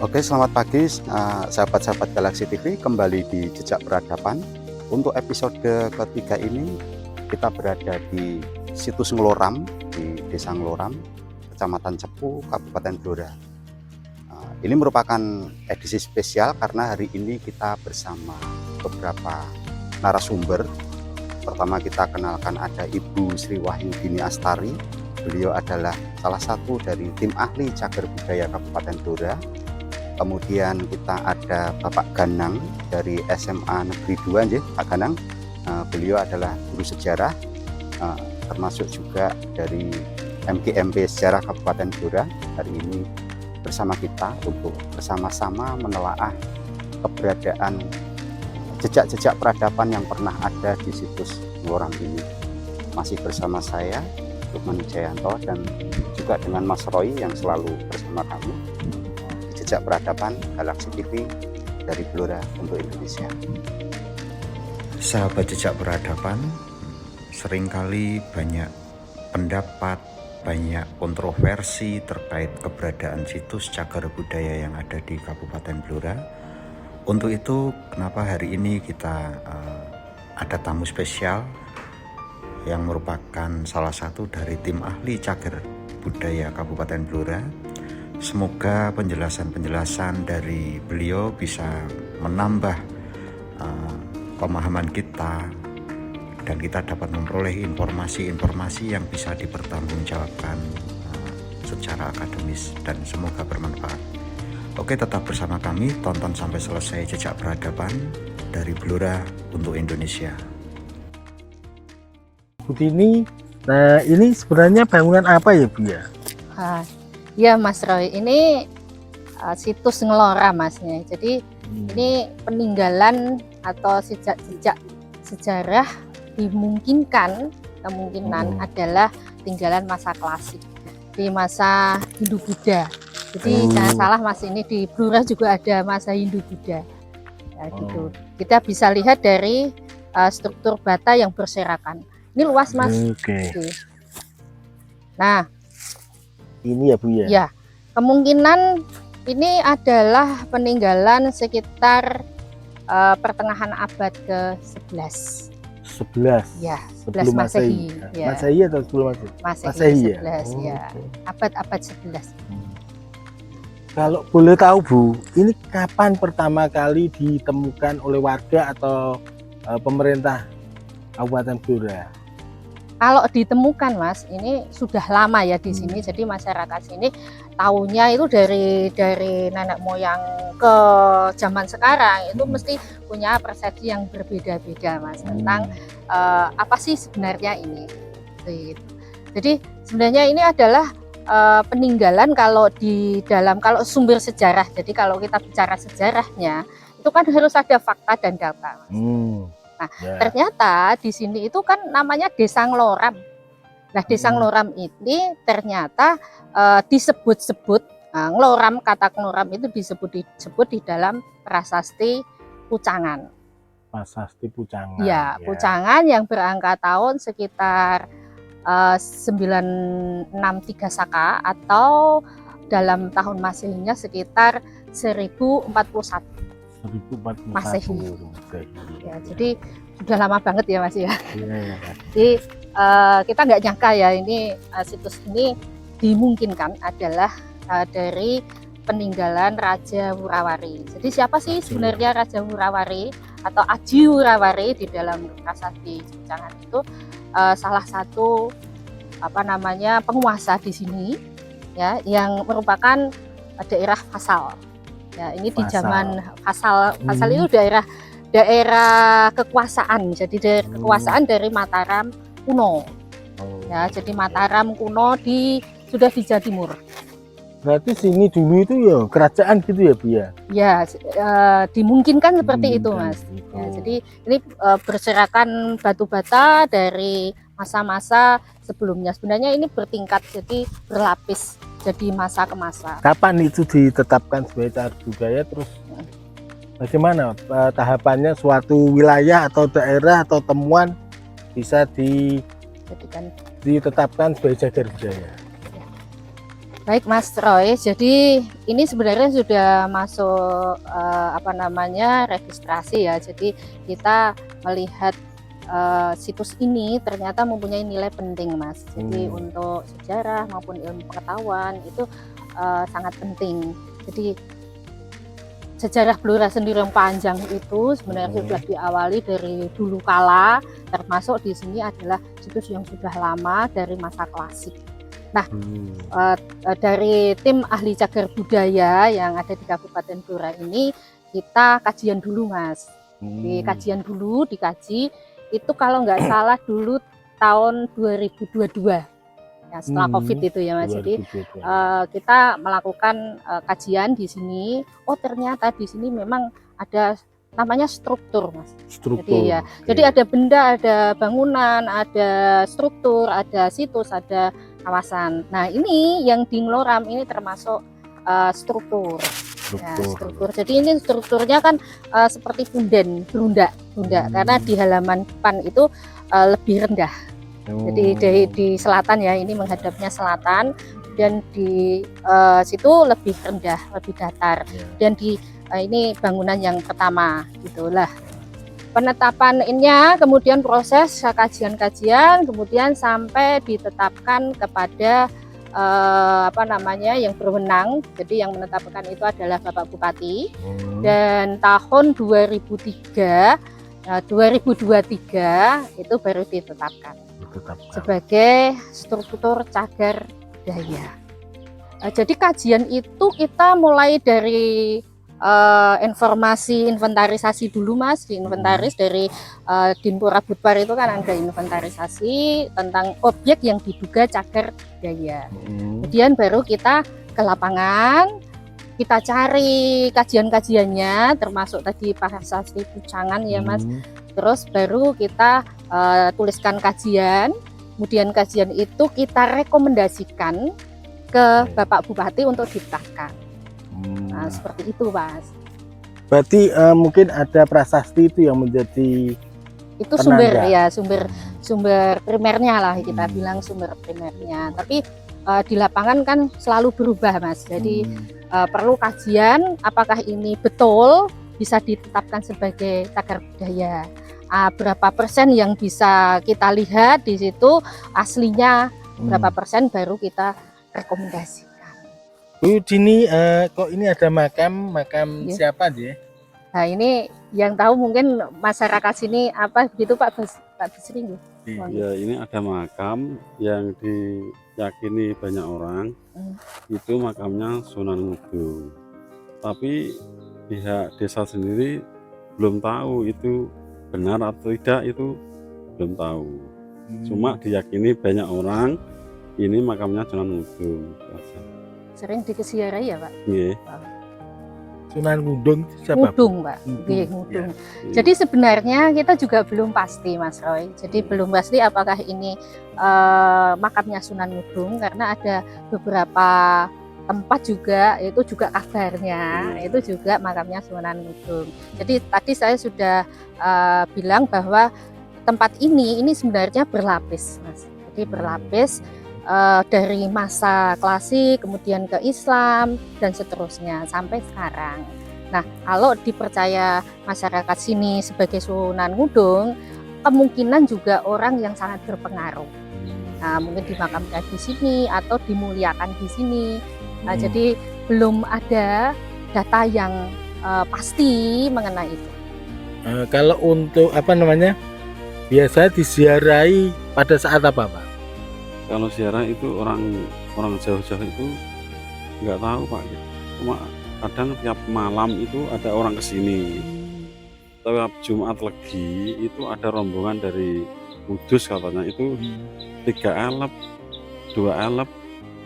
Oke, selamat pagi sahabat-sahabat Galaxy TV, kembali di Jejak Peradaban. Untuk episode ketiga ini kita berada di situs Ngloram, di Desa Ngloram, Kecamatan Cepu, Kabupaten Blora. Ini merupakan edisi spesial karena hari ini kita bersama beberapa narasumber. Pertama kita kenalkan ada Ibu Sri Wahyudini Astari. Beliau adalah salah satu dari tim ahli cagar budaya Kabupaten Blora. Kemudian kita ada Bapak Ganang dari SMA Negeri 2, Pak Ganang. Beliau adalah guru sejarah, termasuk juga dari MGMP Sejarah Kabupaten Blora. Hari ini bersama kita untuk bersama-sama menelaah keberadaan jejak-jejak peradaban yang pernah ada di situs Ngloram ini. Masih bersama saya, Lukman Wijayanto, dan juga dengan Mas Roy yang selalu bersama kami. Jejak Peradaban Galaxy TV dari Blora untuk Indonesia. Sahabat Jejak Peradaban, seringkali banyak pendapat, banyak kontroversi terkait keberadaan situs cagar budaya yang ada di Kabupaten Blora. Untuk itu, kenapa hari ini kita ada tamu spesial yang merupakan salah satu dari tim ahli cagar budaya Kabupaten Blora. Semoga penjelasan-penjelasan dari beliau bisa menambah pemahaman kita dan kita dapat memperoleh informasi-informasi yang bisa dipertanggungjawabkan secara akademis dan semoga bermanfaat. Oke, tetap bersama kami, tonton sampai selesai Jejak Peradaban dari Blora untuk Indonesia. Bu Tini, nah ini sebenarnya bangunan apa ya Bu ya? Ya Mas Roy, ini situs Ngloram Masnya. Jadi ini peninggalan atau jejak-jejak sejarah kemungkinan adalah tinggalan masa klasik di masa Hindu-Buddha. Jadi jangan salah Mas, ini di Blora juga ada masa Hindu-Buddha. Ya, gitu. Kita bisa lihat dari struktur bata yang berserakan. Ini luas Mas. Oke. Nah, ini ya Bu ya? Ya, kemungkinan ini adalah peninggalan sekitar pertengahan abad ke-11. 11? Ya, 11 sebelum Masehi. Ya. Masehi atau sebelum Masehi? Masehi ya? 11 ya. Abad 11. Kalau boleh tahu Bu, ini kapan pertama kali ditemukan oleh warga atau pemerintah Kabupaten Blora? Kalau ditemukan Mas, ini sudah lama ya di sini. Jadi masyarakat sini tahunya itu dari nenek moyang ke zaman sekarang itu mesti punya persepsi yang berbeda-beda Mas tentang apa sih sebenarnya ini. Jadi sebenarnya ini adalah peninggalan kalau sumber sejarah. Jadi kalau kita bicara sejarahnya itu kan harus ada fakta dan data Mas. Nah, ternyata di sini itu kan namanya Desa Ngloram. Nah, Desa Ngloram ini ternyata disebut-sebut Ngloram, kata Ngloram itu disebut di dalam prasasti Pucangan. Prasasti Pucangan. Ya, Pucangan yang berangka tahun sekitar 963 Saka atau dalam tahun Masehinya sekitar 1041. 1041 Masehi. Ya, jadi sudah lama banget ya Mas ya. Ya. Jadi kita nggak nyangka ya ini situs ini dimungkinkan adalah dari peninggalan Raja Wurawari. Jadi siapa sih sebenarnya Raja Wurawari atau Aji Wurawari di dalam prasasti Pucangan itu salah satu penguasa di sini ya yang merupakan daerah Fasal. Ya, ini di zaman Fasal itu daerah kekuasaan. Jadi kekuasaan dari Mataram kuno. Ya, jadi Mataram kuno sudah di Jawa Timur. Berarti sini dulu itu ya kerajaan gitu ya Bu ya? Ya, dimungkinkan seperti itu Mas. Ya, jadi ini berserakan batu bata dari masa-masa sebelumnya. Sebenarnya ini bertingkat, jadi berlapis. Jadi masa ke masa. Kapan itu ditetapkan sebagai cagar budaya, terus bagaimana tahapannya suatu wilayah atau daerah atau temuan bisa ditetapkan sebagai cagar budaya? Baik Mas Roy, jadi ini sebenarnya sudah masuk registrasi ya. Jadi kita melihat situs ini ternyata mempunyai nilai penting Mas. Jadi untuk sejarah maupun ilmu pengetahuan itu sangat penting. Jadi sejarah Blora sendiri yang panjang itu sebenarnya sudah diawali dari dulu kala, termasuk di sini adalah situs yang sudah lama dari masa klasik. Nah, dari tim ahli cagar budaya yang ada di Kabupaten Blora ini, kita kajian dulu Mas. Dikaji, itu kalau nggak salah dulu tahun 2022, ya, setelah COVID itu ya Mas. Jadi kita melakukan kajian di sini. Oh ternyata di sini memang ada namanya struktur Mas. Jadi ada benda, ada bangunan, ada struktur, ada situs, ada kawasan. Nah ini yang di Ngloram ini termasuk struktur. Ya, struktur. Jadi ini strukturnya kan seperti berundak karena di halaman depan itu lebih rendah. Jadi di selatan ya, ini menghadapnya selatan, dan di situ lebih rendah, lebih datar. Dan di ini bangunan yang pertama gitulah. Penetapannya kemudian proses kajian-kajian, kemudian sampai ditetapkan kepada yang berwenang. Jadi yang menetapkan itu adalah Bapak Bupati. Dan tahun 2023 itu baru ditetapkan sebagai struktur cagar budaya. Jadi kajian itu kita mulai dari informasi inventarisasi dulu Mas, diinventaris dari Dinpora Budpar itu kan ada inventarisasi tentang objek yang diduga cagar budaya. Kemudian baru kita ke lapangan, kita cari kajian-kajiannya, termasuk tadi prasasti Pucangan ya Mas. Terus baru kita tuliskan kajian, kemudian kajian itu kita rekomendasikan ke Bapak Bupati untuk ditetapkan. Nah, seperti itu Mas. Berarti mungkin ada prasasti itu yang menjadi itu penanda. sumber primernya lah kita bilang, sumber primernya. Tapi di lapangan kan selalu berubah Mas. Jadi perlu kajian apakah ini betul bisa ditetapkan sebagai cagar budaya. Berapa persen yang bisa kita lihat di situ aslinya, berapa persen baru kita rekomendasikan. Bu Dini, kok ini ada makam siapa dia? Nah ini yang tahu mungkin masyarakat sini apa begitu Pak Bisri? Ya, ini ada makam yang diyakini banyak orang, itu makamnya Sunan Ngudung. Tapi pihak desa sendiri belum tahu itu benar atau tidak, itu belum tahu. Cuma diyakini banyak orang ini makamnya Sunan Ngudung. Sering dikesiarai ya Pak? Iya. Sunan Ngudung siapa? Ngudung Pak, Ngudung. Jadi sebenarnya kita juga belum pasti Mas Roy. Jadi belum pasti apakah ini makamnya Sunan Ngudung, karena ada beberapa tempat juga itu juga kabarnya itu juga makamnya Sunan Ngudung. Jadi tadi saya sudah bilang bahwa tempat ini sebenarnya berlapis Mas. Jadi berlapis dari masa klasik kemudian ke Islam dan seterusnya sampai sekarang. Nah, kalau dipercaya masyarakat sini sebagai Sunan Ngudung, kemungkinan juga orang yang sangat berpengaruh. Nah, mungkin dimakamkan di sini atau dimuliakan di sini. Nah, jadi belum ada data yang pasti mengenai itu. Kalau untuk biasa diziarahi pada saat apa Pak? Kalau ziarah itu orang jauh-jauh itu nggak tahu Pak. Cuma kadang tiap malam itu ada orang kesini. Tiap Jumat Legi itu ada rombongan dari Kudus katanya, itu 3 elep, 2 elep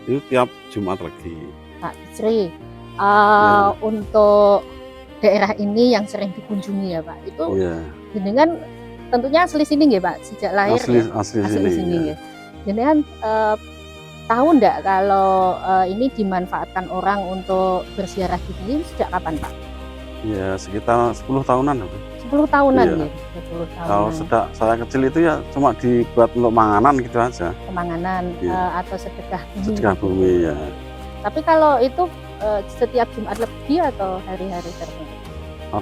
itu tiap Jumat Legi. Pak Bisri, untuk daerah ini yang sering dikunjungi ya Pak, itu jenengan tentunya asli sini nggih Pak, sejak lahir asli sini. Ya. Jenengan tahu enggak kalau ini dimanfaatkan orang untuk berziarah di sini sejak kapan Pak? Ya sekitar 10 tahunan. 10 tahunan ya. 10 tahunan. Kalau saya kecil itu ya cuma dibuat untuk manganan gitu aja. Kemanganan atau sedekah bumi. Sedekah bumi ya. Tapi kalau itu setiap Jumat Legi atau hari-hari tertentu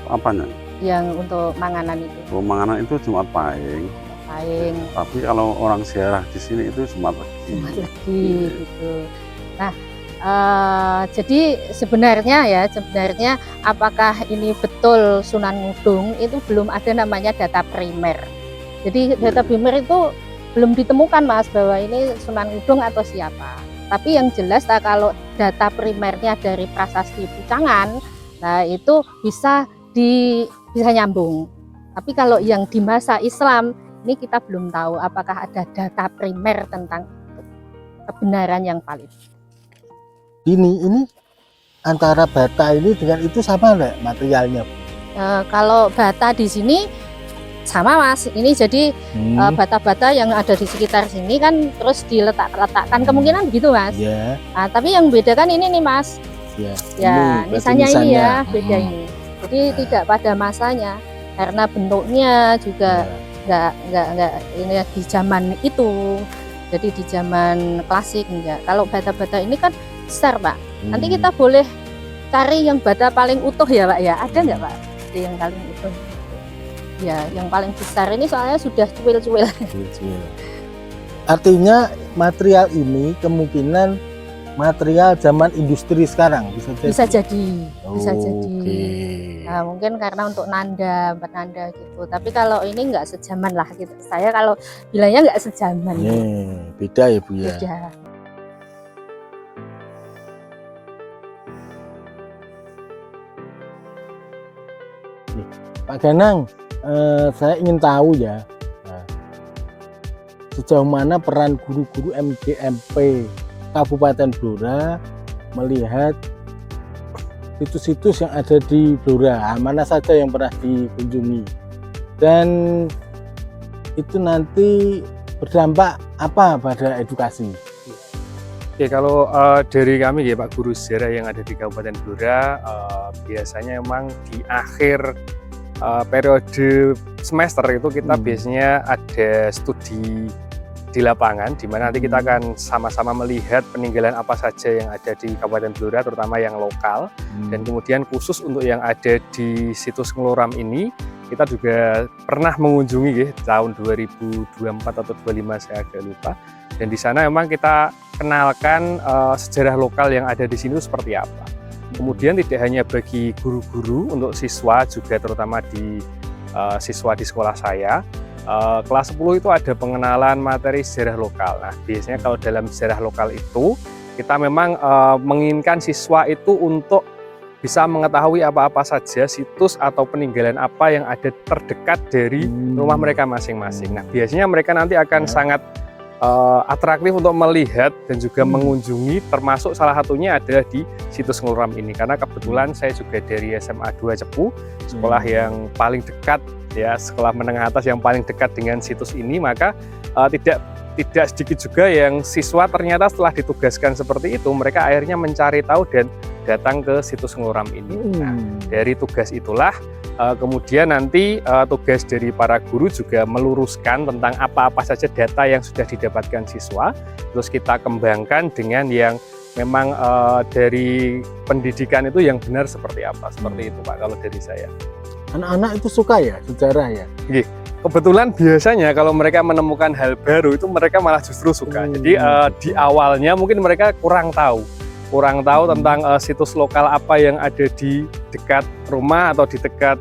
Apanya? yang untuk manganan itu? Pemanganan itu Jumat Pahing. Paling Tapi kalau orang ziarah di sini itu Jumat Legi. Jumat Legi gitu. Nah, jadi sebenarnya apakah ini betul Sunan Ngudung itu belum ada namanya data primer. Jadi data primer itu belum ditemukan Mas bahwa ini Sunan Ngudung atau siapa. Tapi yang jelas kalau data primernya dari prasasti Pucangan, nah itu bisa nyambung. Tapi kalau yang di masa Islam ini kita belum tahu apakah ada data primer tentang kebenaran yang valid. Ini antara bata ini dengan itu sama nggak materialnya? Kalau bata di sini sama Mas, ini jadi bata-bata yang ada di sekitar sini kan terus diletakkan kemungkinan begitu Mas. Ya. Nah, tapi yang beda kan ini nih Mas. Ya, misalnya ini ya beda ini. Jadi tidak pada masanya karena bentuknya juga nggak ini di zaman itu. Jadi di zaman klasik enggak. Kalau bata-bata ini kan besar Pak. Nanti kita boleh cari yang bata paling utuh ya Pak ya. Ada nggak Pak? Ada yang paling utuh. Ya, yang paling besar ini soalnya sudah cuil-cuil. Artinya material ini kemungkinan material zaman industri sekarang bisa jadi. Bisa jadi. Okay. Nah, mungkin karena untuk buat nanda gitu. Tapi kalau ini nggak sejaman lah gitu. Saya kalau bilangnya nggak sejaman. Beda ya Bu ya. Beda. Pak Ganang, saya ingin tahu ya, sejauh mana peran guru-guru MDMP Kabupaten Blora melihat situs-situs yang ada di Blora, mana saja yang pernah dikunjungi, dan itu nanti berdampak apa pada edukasi? Oke, kalau dari kami ya Pak Guru Sejarah yang ada di Kabupaten Blora, biasanya emang di akhir periode semester itu kita biasanya ada studi di lapangan, di mana nanti kita akan sama-sama melihat peninggalan apa saja yang ada di Kabupaten Blora, terutama yang lokal, dan kemudian khusus untuk yang ada di situs Ngloram ini kita juga pernah mengunjungi ya, tahun 2024 atau 25 saya agak lupa, dan di sana memang kita kenalkan sejarah lokal yang ada di sini itu seperti apa. Kemudian tidak hanya bagi guru-guru, untuk siswa juga, terutama di siswa di sekolah saya, kelas 10 itu ada pengenalan materi sejarah lokal. Nah, biasanya kalau dalam sejarah lokal itu kita memang menginginkan siswa itu untuk bisa mengetahui apa-apa saja situs atau peninggalan apa yang ada terdekat dari rumah mereka masing-masing. Nah, biasanya mereka nanti akan sangat atraktif untuk melihat dan juga mengunjungi, termasuk salah satunya adalah di situs Ngloram ini, karena kebetulan saya juga dari SMA 2 Cepu, sekolah yang paling dekat ya, sekolah menengah atas yang paling dekat dengan situs ini, maka tidak sedikit juga yang siswa ternyata setelah ditugaskan seperti itu mereka akhirnya mencari tahu dan datang ke situs Ngloram ini. Nah, dari tugas itulah kemudian nanti tugas dari para guru juga meluruskan tentang apa-apa saja data yang sudah didapatkan siswa, terus kita kembangkan dengan yang memang dari pendidikan itu yang benar seperti apa, seperti itu Pak kalau dari saya. Anak-anak itu suka ya sejarah ya? Kebetulan biasanya kalau mereka menemukan hal baru itu mereka malah justru suka. Jadi di awalnya mungkin mereka kurang tahu tentang situs lokal apa yang ada di dekat rumah atau di dekat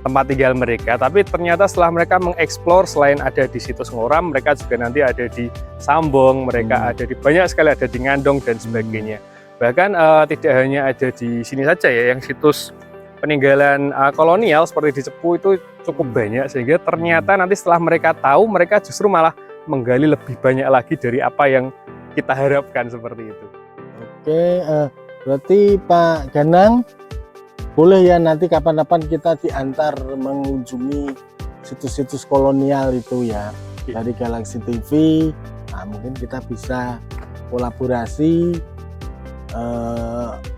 tempat tinggal mereka. Tapi ternyata setelah mereka mengeksplor, selain ada di situs Ngloram, mereka juga nanti ada di Sambong, mereka ada di banyak sekali, ada di Ngandong dan sebagainya. Bahkan tidak hanya ada di sini saja ya, yang situs peninggalan kolonial seperti di Cepu itu cukup banyak, sehingga ternyata nanti setelah mereka tahu, mereka justru malah menggali lebih banyak lagi dari apa yang kita harapkan seperti itu. Oke, berarti Pak Ganang boleh ya nanti kapan-kapan kita diantar mengunjungi situs-situs kolonial itu ya, dari Galaxy TV. Nah, mungkin kita bisa kolaborasi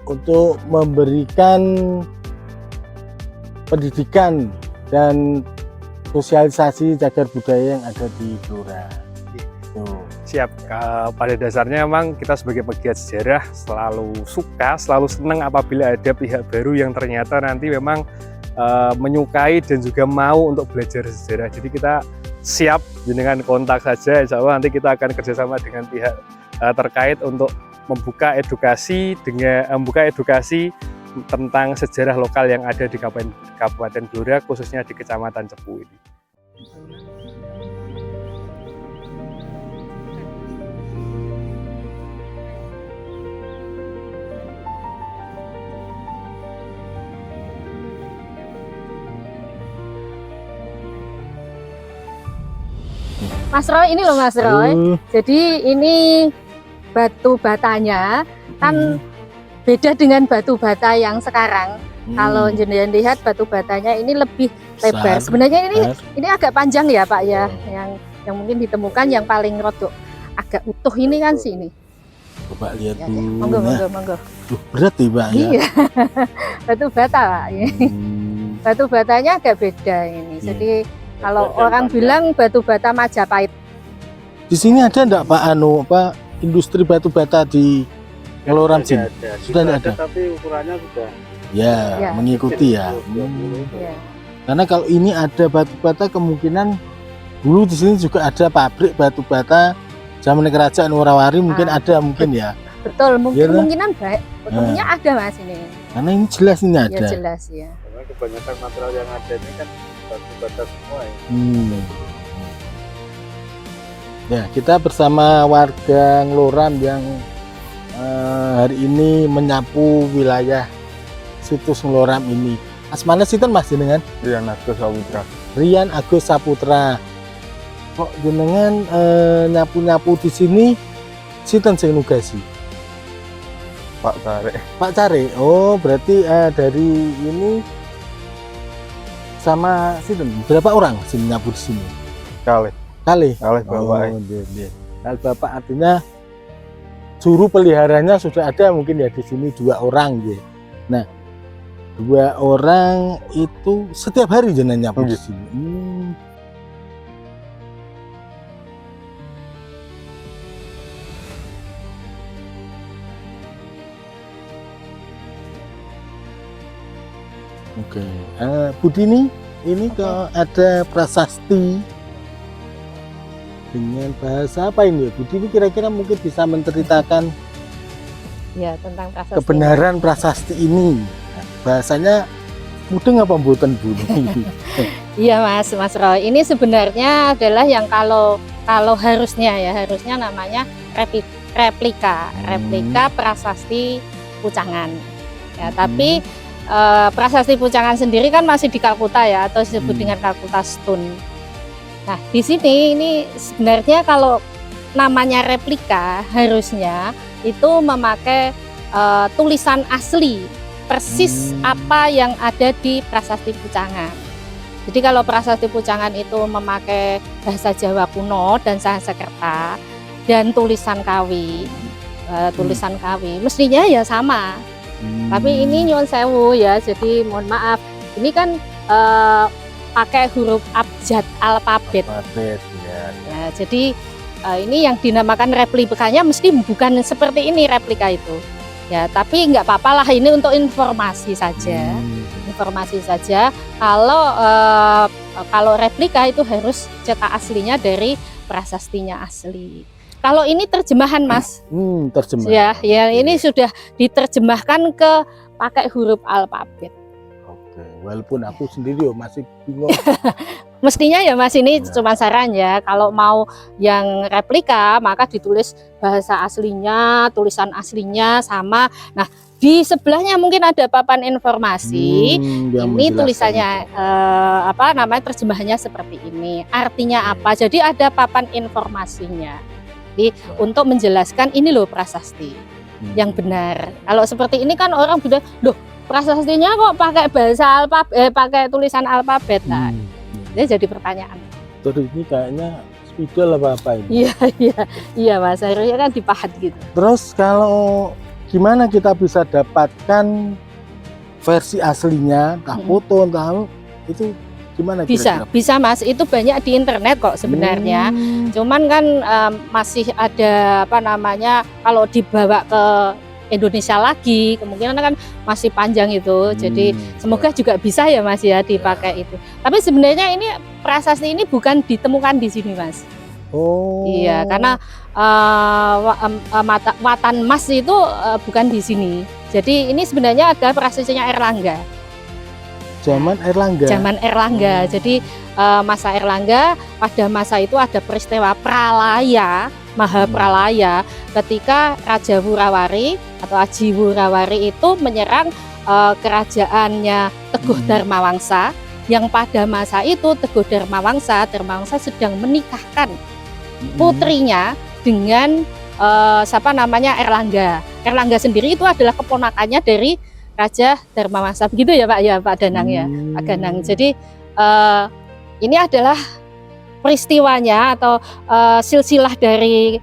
untuk memberikan pendidikan dan sosialisasi cagar budaya yang ada di Blora. Tuh. Siap. Pada dasarnya memang kita sebagai pegiat sejarah selalu suka, selalu senang apabila ada pihak baru yang ternyata nanti memang menyukai dan juga mau untuk belajar sejarah. Jadi kita siap dengan kontak saja, insya Allah nanti kita akan kerjasama dengan pihak terkait untuk membuka edukasi tentang sejarah lokal yang ada di Kabupaten Blora, khususnya di Kecamatan Cepu ini. Mas Roy, ini loh Mas Roy. Jadi ini batu batanya kan beda dengan batu bata yang sekarang. Kalau jenengan lihat batu batanya ini lebih lebar. Sebenarnya ini agak panjang ya Pak ya, yang mungkin ditemukan yang paling rodok agak utuh ini kan sih ini. Coba lihat Ya, dulu. monggo. Duh, berat nih Pak ya. Iya. Batu bata Pak. Batu batanya agak beda ini. Jadi kalau orang bilang batu bata Majapahit. Di sini ada enggak Pak industri batu bata di Ngeloram sini? Sudah ada. Tapi ukurannya sudah Ya, mengikuti ya. Ya. Karena kalau ini ada batu bata, kemungkinan dulu di sini juga ada pabrik batu bata zaman kerajaan Warawari, mungkin ada ya. Betul, Iya, kemungkinan baik. Untungnya ada Mas ini. Karena ini jelas ini ada. Ya jelas ya. karena kebanyakan material yang ada ini kan batu bata semua ya. Ya, kita bersama warga Ngeloram yang hari ini menyapu wilayah situs Ngeloram ini. Asmane sinten Mas jenengan? Rian Agus Saputra. Rian Agus Saputra. Kok jenengan nyapu-nyapu di sini sinten sing nugasi? Pak Tarik. Pak Care. Oh, berarti dari ini sama sinten? Berapa orang sini nyapu di sini? Kali Bapak. Oh, iya. Kalau Bapak artinya juru peliharanya sudah ada mungkin ya di sini 2 orang ya. Nah, 2 orang itu setiap hari jenengan nyapu di sini. Oke, Bu Dini, ini kok ada prasasti dengan bahasa apa ini? Bu Dini kira-kira mungkin bisa menceritakan Ya, tentang prasasti. kebenaran prasasti ini. Bahasanya mudeng apa mboten Bu? Iya Mas Roy. Ini sebenarnya adalah yang kalau harusnya namanya replika prasasti Pucangan. Ya, tapi prasasti Pucangan sendiri kan masih di Kalkuta ya, atau disebut dengan Kalkuta Stone. Nah, di sini ini sebenarnya kalau namanya replika harusnya itu memakai tulisan asli persis apa yang ada di prasasti Pucangan. Jadi kalau prasasti Pucangan itu memakai bahasa Jawa kuno dan Sanskerta dan tulisan Kawi, mestinya ya sama. Tapi ini nyuwun sewu ya, jadi mohon maaf. Ini kan pakai huruf abjad alfabet. Ya, jadi ini yang dinamakan replikanya mesti bukan seperti ini replika itu. Ya, tapi nggak apa-apa lah, ini untuk informasi saja. Informasi saja. Kalau replika itu harus cetak aslinya dari prasastinya asli. Kalau ini terjemahan Mas. Terjemah. Ya, ini sudah diterjemahkan ke pakai huruf alfabet. Oke, walaupun aku sendiri masih bingung. Mestinya ya Mas, ini cuma saran ya. Kalau mau yang replika maka ditulis bahasa aslinya, tulisan aslinya sama. Nah, di sebelahnya mungkin ada papan informasi. Ini tulisannya terjemahannya seperti ini. Artinya apa? Jadi ada papan informasinya. Jadi untuk menjelaskan ini loh prasasti yang benar. Kalau seperti ini kan orang bilang, loh prasastinya kok pakai bahasa pakai tulisan alfabet. Nah, ini jadi pertanyaan. Terus ini kayaknya spidol apa ini? Iya Mas, harusnya kan dipahat gitu. Terus kalau gimana kita bisa dapatkan versi aslinya, entah foto, entah itu Gimana Bisa, kira-kira? bisa Mas. Itu banyak di internet kok sebenarnya. Cuman kan masih ada apa namanya, kalau dibawa ke Indonesia lagi kemungkinan kan masih panjang itu. Jadi semoga juga bisa ya Mas ya dipakai itu. Tapi sebenarnya ini prasasti ini bukan ditemukan di sini Mas. Oh. Iya, karena watan emas itu bukan di sini. Jadi ini sebenarnya adalah prasastinya Airlangga. Zaman Airlangga. Zaman Airlangga. Jadi masa Airlangga, pada masa itu ada peristiwa pralaya, Maha Pralaya, ketika Raja Wurawari atau Aji Wurawari itu menyerang kerajaannya Teguh Dharmawangsa, yang pada masa itu Teguh Dharmawangsa sedang menikahkan putrinya dengan siapa namanya Airlangga. Airlangga sendiri itu adalah keponakannya dari Raja Dharmawangsa, begitu ya Pak ya, Pak Danang ya, Pak Danang. Jadi ini adalah peristiwanya atau silsilah dari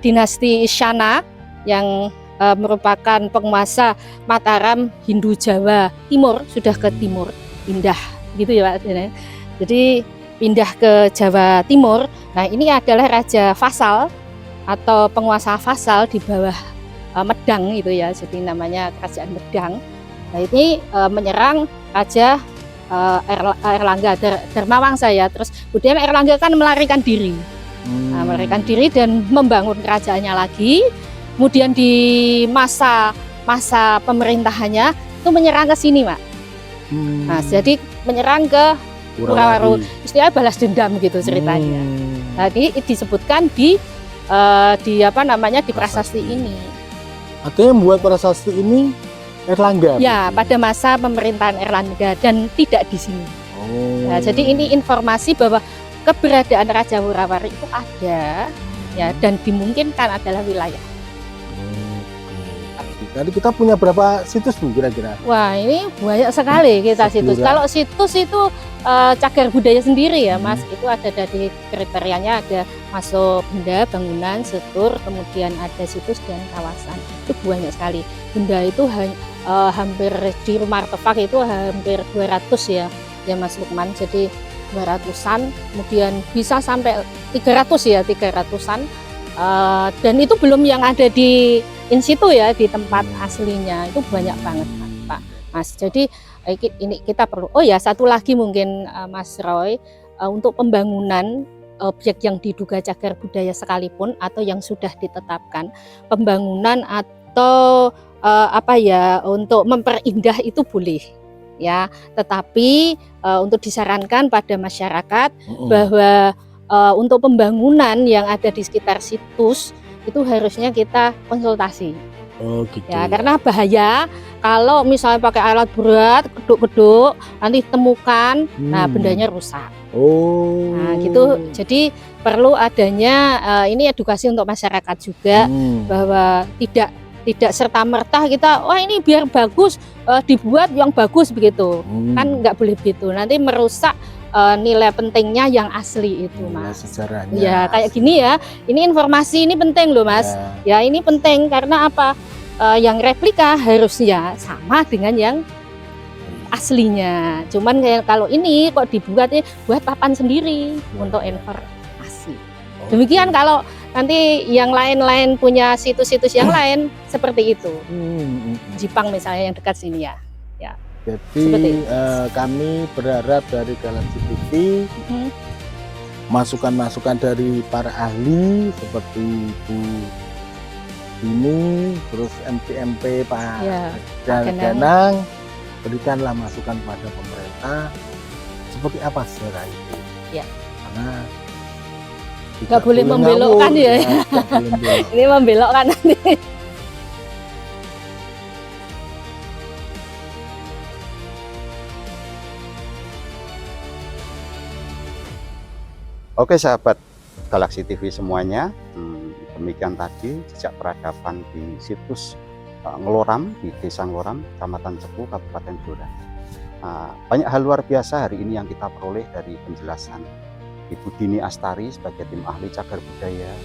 dinasti Isyana yang merupakan penguasa Mataram Hindu Jawa Timur, sudah ke timur pindah gitu ya Pak Danang. Jadi pindah ke Jawa Timur. Nah ini adalah Raja Fasal atau penguasa Fasal di bawah Medang itu ya, jadi namanya Kerajaan Medang. Nah ini menyerang Raja Airlangga Dharmawangsa ya. Terus kemudian Airlangga kan melarikan diri, melarikan diri dan membangun kerajaannya lagi. Kemudian di masa pemerintahannya itu menyerang ke sini Pak. Nah jadi menyerang ke Wurawari, istilah balas dendam gitu ceritanya. Nah ini disebutkan di apa namanya di prasasti ini. Artinya yang membuat prasasti ini Airlangga. Ya, pada masa pemerintahan Airlangga dan tidak di sini. Oh. Nah, jadi ini informasi bahwa keberadaan Raja Wurawari itu ada ya dan dimungkinkan adalah wilayah. Jadi kita punya berapa situs Bu kira-kira? Wah, ini banyak sekali kita situs. Kalau situs itu cagar budaya sendiri ya Mas, itu ada dari kriterianya, ada masuk benda, bangunan, setur, kemudian ada situs dan kawasan. Itu banyak sekali. Benda itu hampir di rumah artefak itu hampir 200 ya Mas Lukman. Jadi 200-an, kemudian bisa sampai 300 ya, 300-an. Dan itu belum yang ada di in situ ya, di tempat aslinya. Itu banyak banget Pak Mas. Jadi ini kita perlu, oh ya satu lagi mungkin Mas Roy, untuk pembangunan objek yang diduga cagar budaya sekalipun atau yang sudah ditetapkan, pembangunan atau apa ya, untuk memperindah itu boleh ya, tetapi untuk disarankan pada masyarakat bahwa untuk pembangunan yang ada di sekitar situs itu harusnya kita konsultasi. Oh gitu. Ya, karena bahaya kalau misalnya pakai alat berat, keduk-keduk, nanti temukan, nah bendanya rusak. Oh. Nah gitu, jadi perlu adanya ini edukasi untuk masyarakat juga, bahwa tidak serta-merta kita, wah ini biar bagus, dibuat yang bagus begitu, kan nggak boleh begitu, nanti merusak nilai pentingnya yang asli itu Mas. Sejarahnya. Ya kayak gini ya, ini informasi ini penting loh Mas. Ya ini penting karena apa? Yang replika harusnya sama dengan yang aslinya. Cuman kalau ini kok dibuat buat papan sendiri untuk informasi. Demikian kalau nanti yang lain-lain punya situs-situs yang lain seperti itu. Jipang misalnya yang dekat sini ya. Jadi kami berharap dari Galaxy TV masukan-masukan dari para ahli seperti Bu ini, terus MP Pak Danang, berikanlah masukan pada pemerintah seperti apa sejarah itu. Ya. Karena nggak boleh membelokkan ya. Ini membelokkan nanti. Oke sahabat Galaxy TV semuanya, demikian tadi jejak peradaban di situs Ngloram, di Desa Ngloram, Kecamatan Cepu, Kabupaten Blora. Banyak hal luar biasa hari ini yang kita peroleh dari penjelasan Ibu Dini Astari sebagai tim ahli cagar budaya,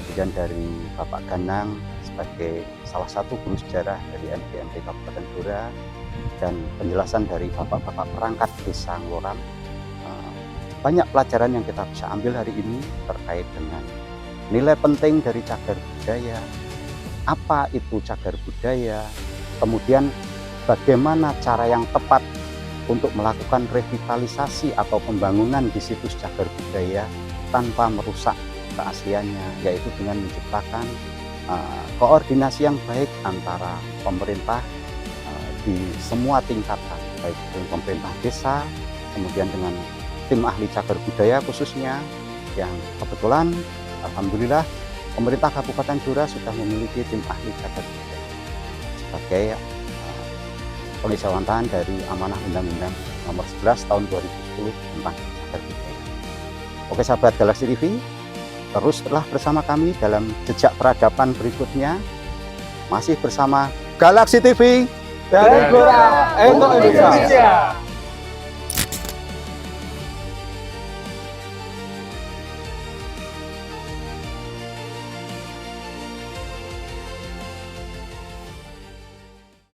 kemudian dari Bapak Ganang sebagai salah satu guru sejarah dari MGMP Kabupaten Blora, dan penjelasan dari Bapak-Bapak perangkat Desa Ngloram banyak pelajaran yang kita bisa ambil hari ini terkait dengan nilai penting dari cagar budaya, apa itu cagar budaya, kemudian bagaimana cara yang tepat untuk melakukan revitalisasi atau pembangunan di situs cagar budaya tanpa merusak keasliannya, yaitu dengan menciptakan koordinasi yang baik antara pemerintah di semua tingkatan, baik dengan pemerintah desa, kemudian dengan tim ahli cagar budaya khususnya, yang kebetulan alhamdulillah pemerintah Kabupaten Blora sudah memiliki tim ahli cagar budaya sebagai pengejawatan dari amanah Undang-Undang Nomor 11 Tahun 2010 tentang cagar budaya. Oke sahabat Galaxy TV, teruslah bersama kami dalam jejak peradaban berikutnya, masih bersama Galaxy TV Dari Blora untuk Indonesia.